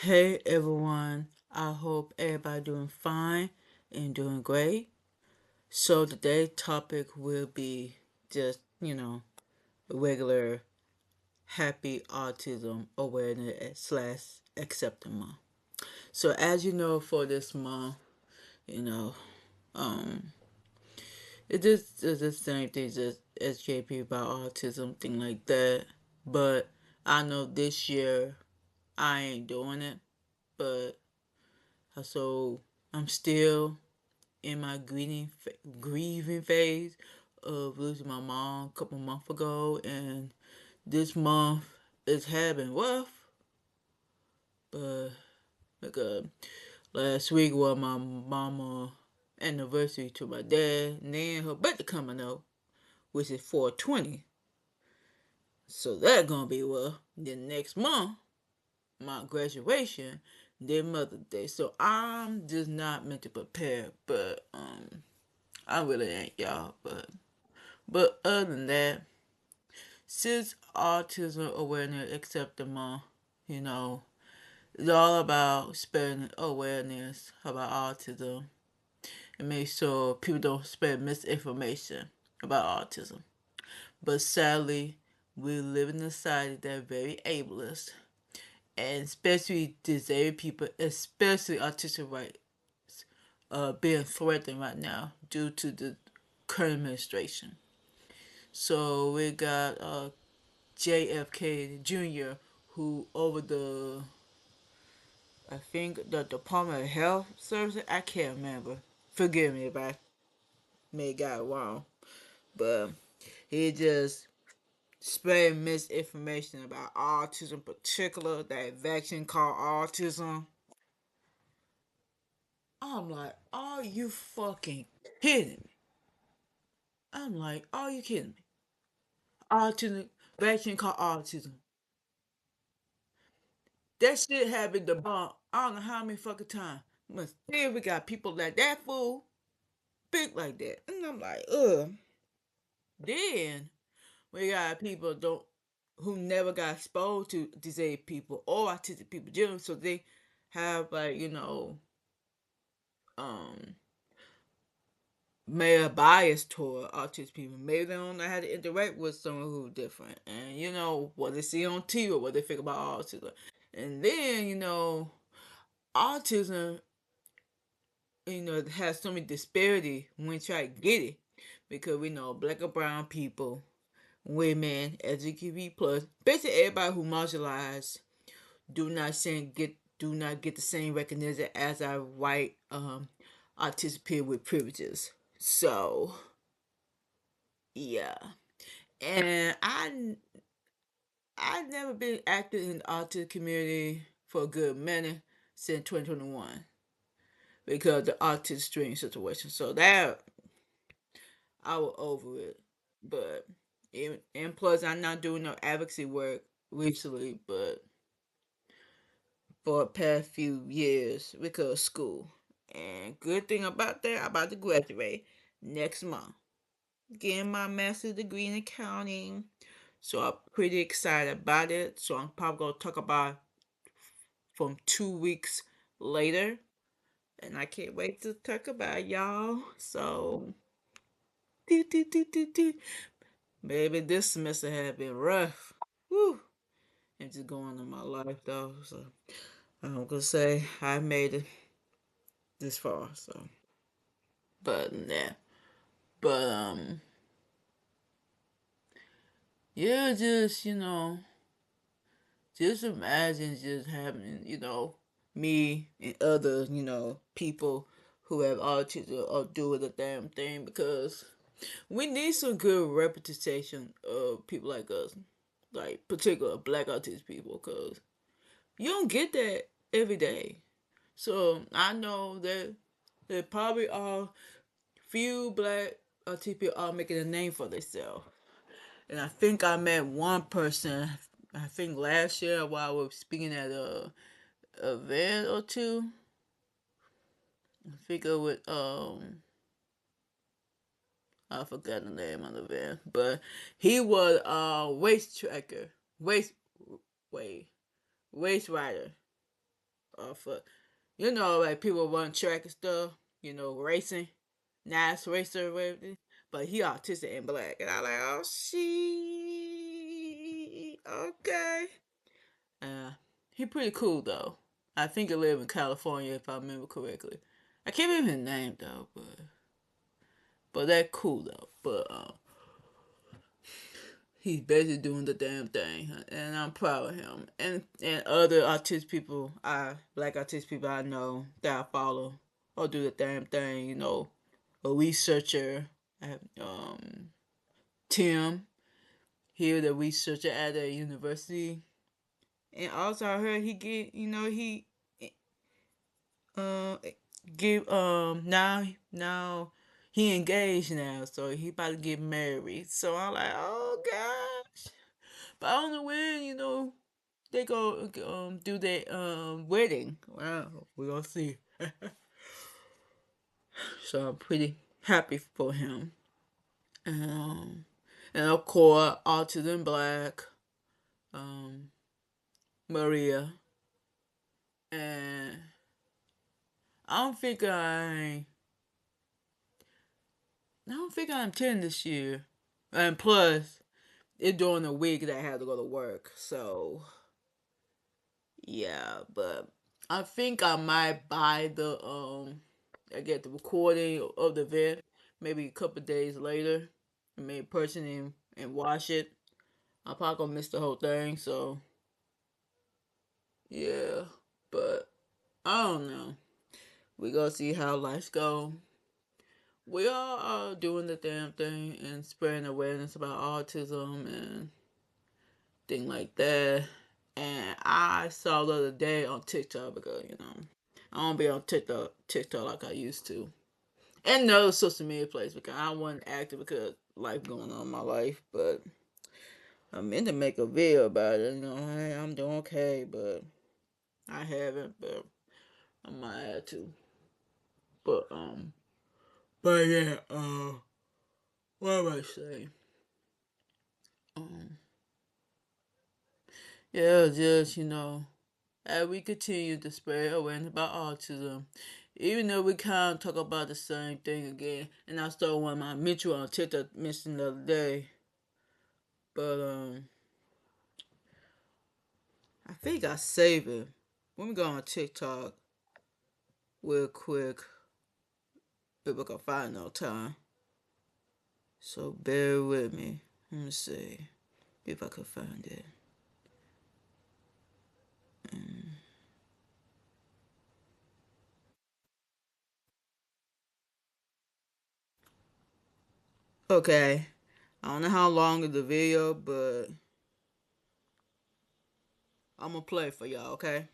Hey everyone, I hope everybody doing fine and doing great. So today's topic will be just, a regular happy autism awareness slash acceptance month. So as you know, for this month, you know, um, it's the same thing as SJP about autism, thing like that. But I know this year I ain't doing it, but so I'm still in my grieving phase of losing my mom a couple months ago, and this month it's been rough. But like last week was my mama anniversary to my dad, and then her birthday coming up, which is 4/20. So that gonna be rough. Then next month, my graduation, then Mother's Day. So I'm just not meant to prepare, but I really ain't, y'all. But other than that, since Autism Awareness Acceptance Month, you know, it's all about spreading awareness about autism and make sure people don't spread misinformation about autism. But sadly, we live in a society that's very ableist, and especially disabled people, especially autistic rights, being threatened right now due to the current administration. So we got JFK Jr., who over I think the Department of Health Services, I can't remember. Forgive me if I may got it wrong, but he just spread misinformation about autism, in particular that vaccine called autism. I'm like, are you fucking kidding me? I'm like, are you kidding me? Autism vaccine called autism. That shit had been debunked. I don't know how many fucking times. But still, we got people like that fool speak like that, and I'm like, ugh. Then we got people don't who never got exposed to disabled people or autistic people generally, so they have like um may a bias toward autistic people. Maybe they don't know how to interact with someone who's different, and what they see on TV or what they think about autism, and then autism it has so many disparity when we try to get it because we know black or brown people, women, LGBT plus, basically everybody who marginalized do not get the same recognition as our white autistic people with privileges. So yeah, and I've never been active in the autistic community for a good minute since 2021 because of the autistic stream situation. So that I was over it. But and plus, I'm not doing no advocacy work recently, but for the past few years because of school. And good thing about that, I'm about to graduate next month, getting my master's degree in accounting. So I'm pretty excited about it. So I'm probably gonna talk about it from 2 weeks later, and I can't wait to talk about it, y'all. So, do, do, do, do, do. Maybe this semester has been rough. Whew. And just going on my life though. So I'm gonna say I made it this far. So, but yeah, but yeah, just just imagine just having me and other people who have autism or doing the damn thing because we need some good representation of people like us, like particular black autistic people, because you don't get that every day. So I know that there probably are few black autistic people are making a name for themselves. And I think I met one person, I think last year while we were speaking at a event or two. I think it was I forgot the name of the event, but he was a waist tracker, waist wait, waist rider. for, you know, like people run track and stuff, you know, racing, nice racer, everything. But he autistic and black, and I like, oh, she okay. Uh, he pretty cool though. I think he live in California if I remember correctly. I can't remember his name though, but that cool though. But he's basically doing the damn thing, and I'm proud of him. And other autistic people, black autistic people I know that I follow, or do the damn thing. You know, a researcher, Tim, here the researcher at a university, and also I heard he get, you know, he uh give now he engaged now, so he about to get married. So I'm like, oh gosh, but I don't know when, you know, they go do their wedding. Wow, we gonna see. So I'm pretty happy for him. Um, and of course, Autism Black, um, Maria, and I don't think I'm 10 this year. And plus, it's during the week that I had to go to work. So, yeah, but I think I might buy I get the recording of the event maybe a couple days later. I may person and watch it. I probably gonna miss the whole thing, so yeah. But I don't know. We gonna see how life go. We all are doing the damn thing and spreading awareness about autism and thing like that. And I saw the other day on TikTok because, you know, I don't be on TikTok like I used to. And no social media place because I wasn't active because life going on in my life. But I meant to make a video about it. You know, hey, I'm doing okay, but I haven't. But I might have to. But yeah. What am I saying? Um, yeah, just, you know, as we continue to spread awareness about autism, even though we kind of talk about the same thing again, and I saw one of my mentor on TikTok mentioned the other day, but I think I saved it. Let me go on TikTok real quick if I can find no time. So bear with me. Let me see if I can find it. Okay, I don't know how long is the video, but I'm gonna play it for y'all. Okay.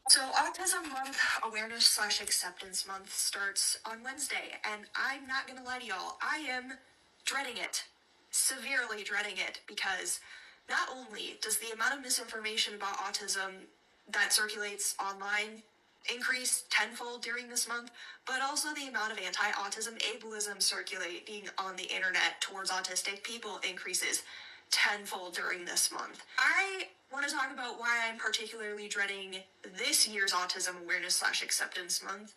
So, Autism Month, Awareness/Acceptance Month starts on Wednesday, and I'm not gonna lie to y'all, I am dreading it. Severely dreading it, because not only does the amount of misinformation about autism that circulates online increase tenfold during this month, but also the amount of anti-autism ableism circulating on the internet towards autistic people increases tenfold during this month. I want to talk about why I'm particularly dreading this year's Autism Awareness/Acceptance Month,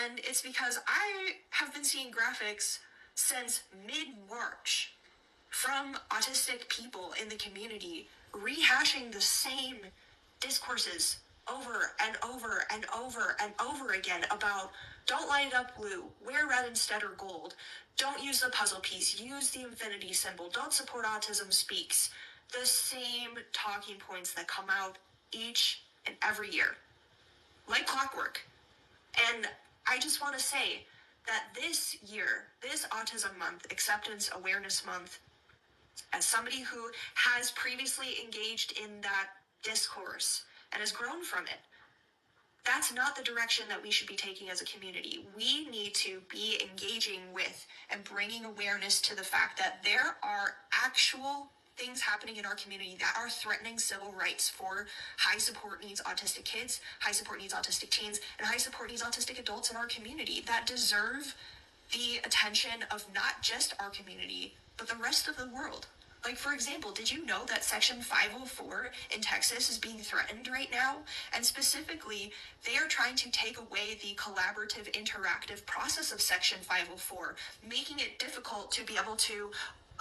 and it's because I have been seeing graphics since mid-March from autistic people in the community rehashing the same discourses over and over and over and over again about don't light it up blue, wear red instead or gold, don't use the puzzle piece, use the infinity symbol, don't support Autism Speaks. The same talking points that come out each and every year, like clockwork. And I just want to say that this year, this Autism Month, Acceptance Awareness Month, as somebody who has previously engaged in that discourse and has grown from it, that's not the direction that we should be taking as a community. We need to be engaging with and bringing awareness to the fact that there are actual things happening in our community that are threatening civil rights for high support needs autistic kids, high support needs autistic teens, and high support needs autistic adults in our community that deserve the attention of not just our community, but the rest of the world. Like, for example, did you know that Section 504 in Texas is being threatened right now? And specifically, they are trying to take away the collaborative, interactive process of Section 504, making it difficult to be able to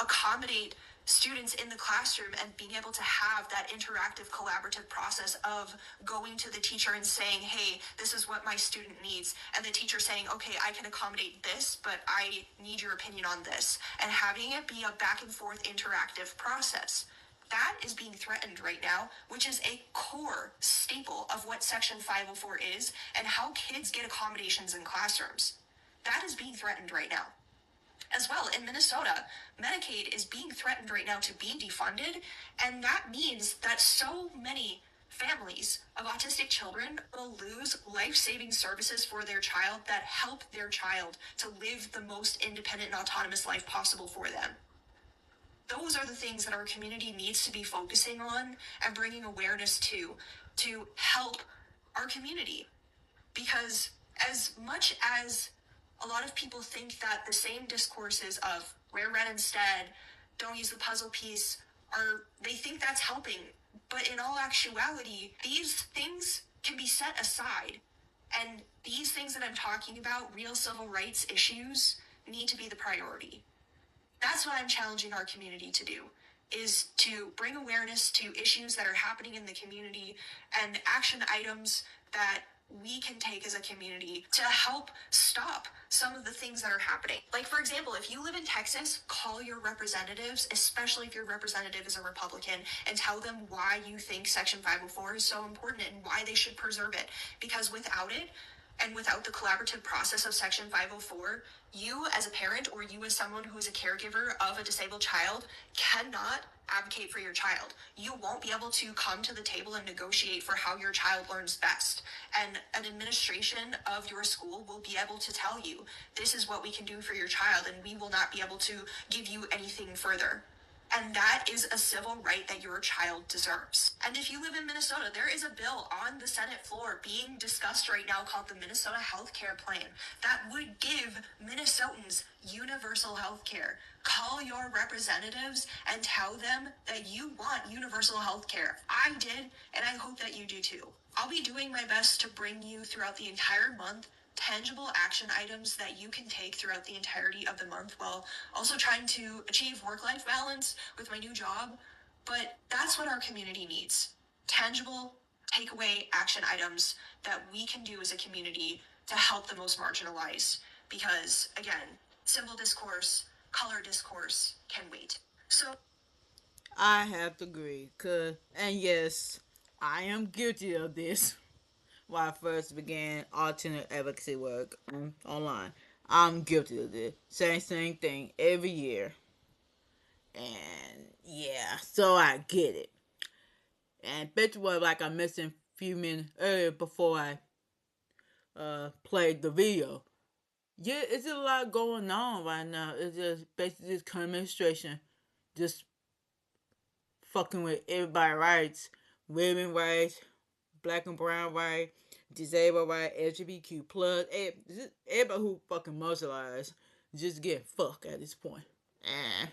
accommodate students in the classroom and being able to have that interactive collaborative process of going to the teacher and saying, hey, this is what my student needs, and the teacher saying, okay, I can accommodate this, but I need your opinion on this, and having it be a back and forth interactive process. That is being threatened right now, which is a core staple of what Section 504 is and how kids get accommodations in classrooms. That is being threatened right now. As well, in Minnesota, Medicaid is being threatened right now to be defunded, and that means that so many families of autistic children will lose life-saving services for their child that help their child to live the most independent and autonomous life possible for them. Those are the things that our community needs to be focusing on and bringing awareness to help our community. Because as much as a lot of people think that the same discourses of wear red instead, don't use the puzzle piece, they think that's helping. But in all actuality, these things can be set aside. And these things that I'm talking about, real civil rights issues, need to be the priority. That's what I'm challenging our community to do, is to bring awareness to issues that are happening in the community and action items that we can take as a community to help stop some of the things that are happening. Like, for example, if you live in Texas, call your representatives, especially if your representative is a Republican, and tell them why you think Section 504 is so important and why they should preserve it. Because without it, and without the collaborative process of Section 504, you as a parent or you as someone who is a caregiver of a disabled child cannot advocate for your child. You won't be able to come to the table and negotiate for how your child learns best. And an administration of your school will be able to tell you, this is what we can do for your child, and we will not be able to give you anything further. And that is a civil right that your child deserves. And if you live in Minnesota, there is a bill on the Senate floor being discussed right now called the Minnesota Healthcare Plan that would give Minnesotans universal health care. Call your representatives and tell them that you want universal health care. I did, and I hope that you do too. I'll be doing my best to bring you throughout the entire month tangible action items that you can take throughout the entirety of the month while also trying to achieve work-life balance with my new job. But that's what our community needs. Tangible takeaway action items that we can do as a community to help the most marginalized. Because, again, symbol discourse, color discourse can wait. So I have to agree, and yes, I am guilty of this. When I first began alternate advocacy work online, I'm guilty of this. Same thing every year. And yeah, so I get it. And bet you what, like I mentioned a few minutes earlier before I played the video. Yeah, it's a lot going on right now. It's just basically this current administration just fucking with everybody's rights, women rights, black and brown rights, disabled rights, LGBTQ plus, everybody who fucking marginalized just get fucked at this point.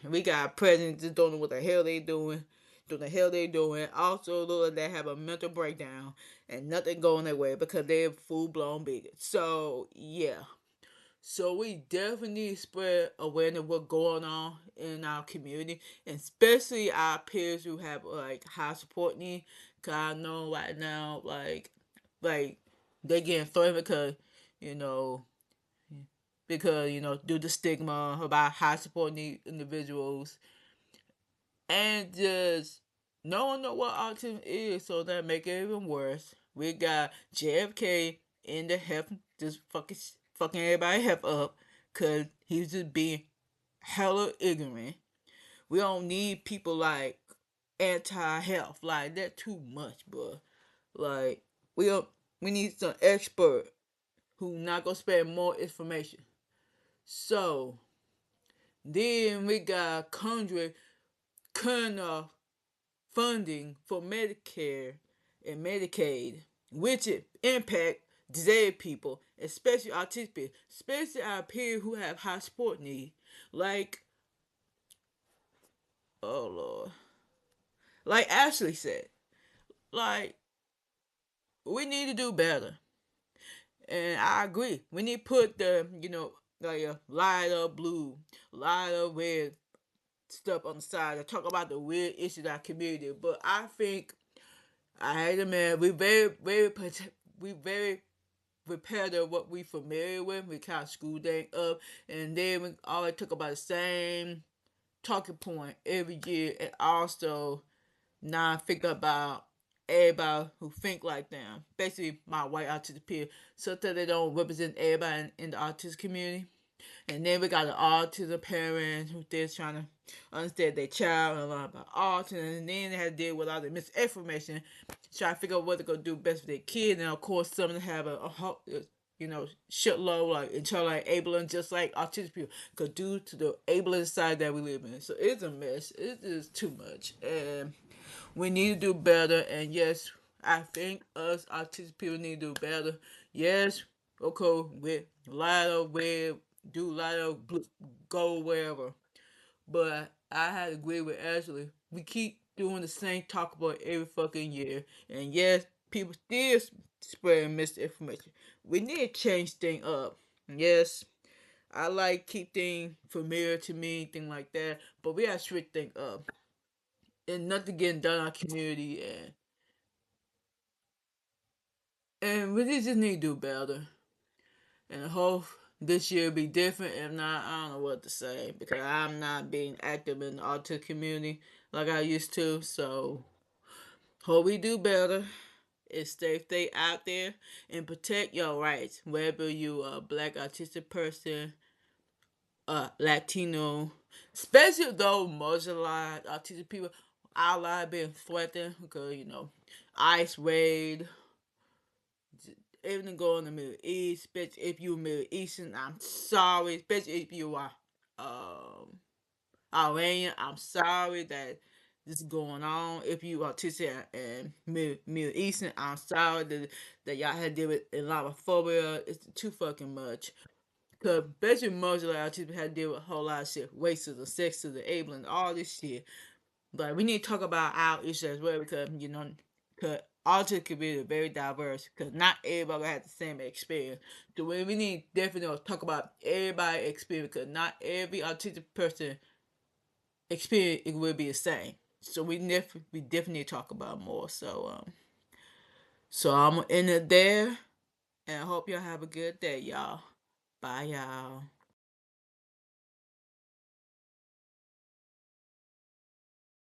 And we got a president just don't know what the hell they doing. Also, look like they have a mental breakdown and nothing going their way because they're full blown bigots. So yeah. So we definitely need to spread awareness of what's going on in our community, and especially our peers who have like high support needs. Cause I know right now, like they getting threatened you know, due to stigma about high support need individuals, and just no one know what autism is, so that make it even worse. We got JFK in the health, just fucking everybody health up, cause he's just being hella ignorant. We don't need people like anti-health, like that too much, bro. Like we don't, we need some expert who not gonna spend more information. So then we got Congress cutting off funding for Medicare and Medicaid, which impact disabled people, especially autistic people, especially our peers who have high support needs, like Oh Lord. Like Ashley said, like we need to do better. And I agree. We need to put the, like a light up blue, light up red stuff on the side to talk about the weird issues in our community. But I think I hate it, man. We very repetitive what we familiar with. We kind of screw things up, and then we always talk about the same talking point every year, and also not think about everybody who think like them. Basically, my white autistic peer. Sometimes they don't represent everybody in the autistic community. And then we got an autism parent who's just trying to understand their child and learn about autism. And then they had to deal with all the misinformation, try to figure out what they're going to do best for their kid. And of course, some of them have shitload like internal like ableism, just like autistic people, because due to the ableist side that we live in. So it's a mess. It is too much. And we need to do better. And yes, I think us autistic people need to do better. Yes, okay, with light up, with do light up, go wherever. But I had to agree with Ashley. We keep doing the same talk about every fucking year. And yes, people still spreading misinformation. We need to change things up. Yes, I like keep things familiar to me, things like that. But we gotta switch things up. And nothing getting done in our community, and we just need to do better. And I hope this year be different. If not, I don't know what to say because I'm not being active in the autistic community like I used to. So hope we do better. And stay out there and protect your rights. Whether you a black autistic person, Latino, especially though marginalized autistic people, our lives being threatened because ICE raid, even go in the Middle East, especially if you're Middle Eastern, I'm sorry, especially if you are um Iranian, I'm sorry that this is going on. If you autistic and Middle Eastern, I'm sorry that y'all had to deal with Islamophobia. It's too fucking much. Cause basically most of our autistic had to deal with a whole lot of shit, racism, sexism, ableism, all this shit. But we need to talk about our issues as well because cause autism community is very diverse. Cause not everybody has the same experience. So we need definitely to talk about everybody's experience. Cause not every autistic person experience it will be the same. So we definitely talk about more. So I'm gonna end it there, and I hope y'all have a good day, y'all. Bye, y'all.